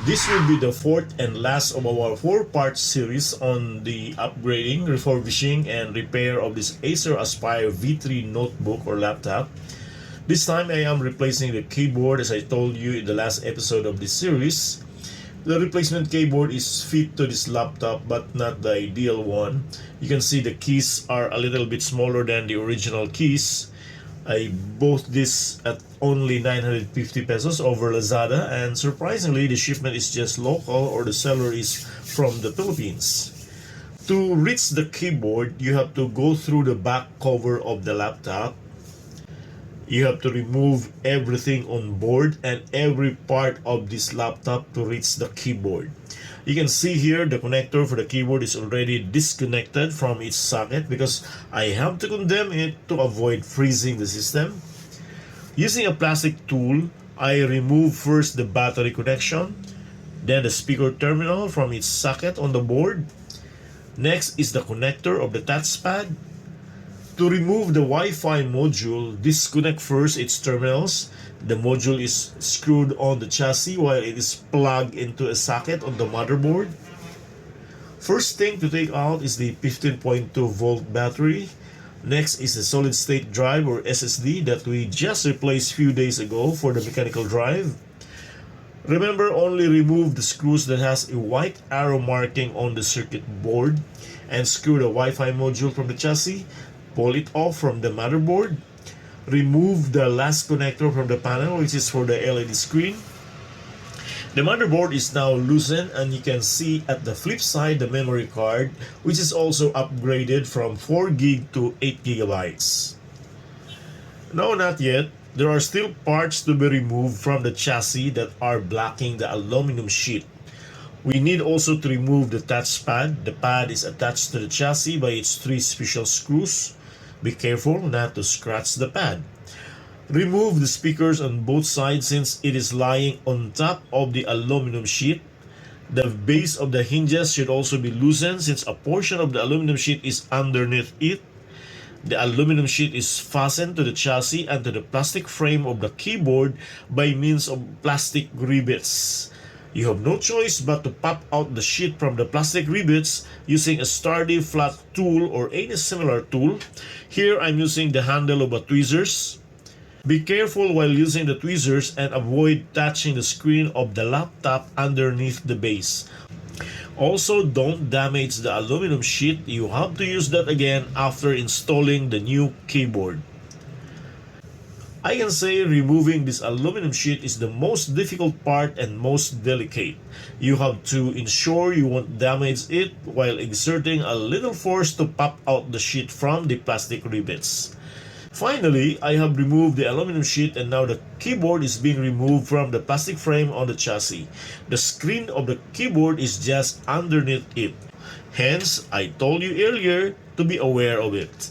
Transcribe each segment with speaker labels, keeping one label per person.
Speaker 1: This will be the fourth and last of our 4-part series on the upgrading, refurbishing, and repair of this Acer Aspire V3 notebook or laptop. This time I am replacing the keyboard as I told you in the last episode of this series. The replacement keyboard is fit to this laptop but not the ideal one. You can see the keys are a little bit smaller than the original keys. I bought this at only 950 pesos over Lazada, and surprisingly the shipment is just local or the seller is from the Philippines. To reach the keyboard, you have to go through the back cover of the laptop. You have to remove everything on board and every part of this laptop to reach the keyboard. You can see here the connector for the keyboard is already disconnected from its socket because I have to condemn it to avoid freezing the system. Using a plastic tool, I remove first the battery connection, then the speaker terminal from its socket on the board. Next is the connector of the touchpad. To remove the Wi-Fi module, disconnect first its terminals. The module is screwed on the chassis while it is plugged into a socket on the motherboard. First thing to take out is the 15.2 volt battery. Next is the solid state drive or SSD that we just replaced few days ago for the mechanical drive. Remember, only remove the screws that has a white arrow marking on the circuit board and screw the Wi-Fi module from the chassis. Pull it off from the motherboard. Remove the last connector from the panel, which is for the LED screen. The motherboard is now loosened, and you can see at the flip side the memory card, which is also upgraded from 4 GB to 8 GB. No, not yet. There are still parts to be removed from the chassis that are blocking the aluminum sheet. We need also to remove the touchpad. The pad is attached to the chassis by its 3 special screws. Be careful not to scratch the pad. Remove the speakers on both sides since it is lying on top of the aluminum sheet. The base of the hinges should also be loosened since a portion of the aluminum sheet is underneath it. The aluminum sheet is fastened to the chassis and to the plastic frame of the keyboard by means of plastic rivets. You have no choice but to pop out the sheet from the plastic rivets using a sturdy flat tool or any similar tool. Here I'm using the handle of a tweezers. Be careful while using the tweezers and avoid touching the screen of the laptop underneath the base. Also, don't damage the aluminum sheet. You have to use that again after installing the new keyboard. I can say removing this aluminum sheet is the most difficult part and most delicate. You have to ensure you won't damage it while exerting a little force to pop out the sheet from the plastic rivets. Finally, I have removed the aluminum sheet and now the keyboard is being removed from the plastic frame on the chassis. The screen of the keyboard is just underneath it. Hence, I told you earlier to be aware of it.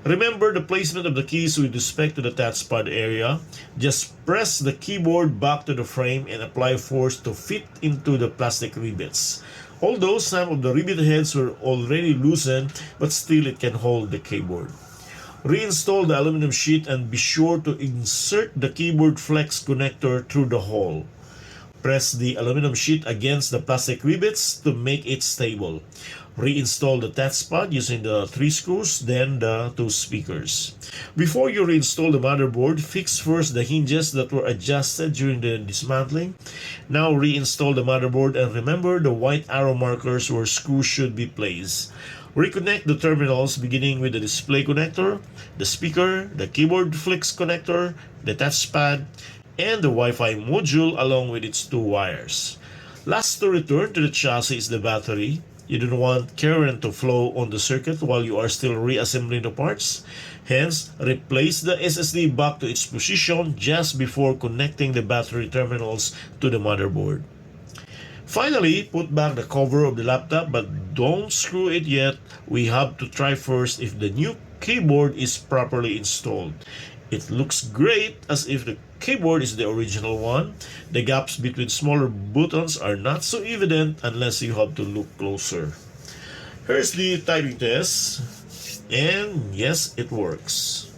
Speaker 1: Remember the placement of the keys with respect to the touchpad area. Just press the keyboard back to the frame and apply force to fit into the plastic rivets. Although some of the rivet heads were already loosened, but still it can hold the keyboard. Reinstall the aluminum sheet and be sure to insert the keyboard flex connector through the hole. Press the aluminum sheet against the plastic rivets to make it stable. Reinstall the touchpad using the 3 screws, then the 2 speakers. Before you reinstall the motherboard, fix first the hinges that were adjusted during the dismantling. Now reinstall the motherboard and remember the white arrow markers where screws should be placed. Reconnect the terminals beginning with the display connector, the speaker, the keyboard flex connector, the touchpad, and the Wi-Fi module along with its 2 wires. Last to return to the chassis is the battery. You don't want current to flow on the circuit while you are still reassembling the parts. Hence, replace the SSD back to its position just before connecting the battery terminals to the motherboard. Finally, put back the cover of the laptop but don't screw it yet. We have to try first if the new keyboard is properly installed. It looks great as if the keyboard is the original one. The gaps between smaller buttons are not so evident unless you have to look closer. Here's the typing test, and yes, it works.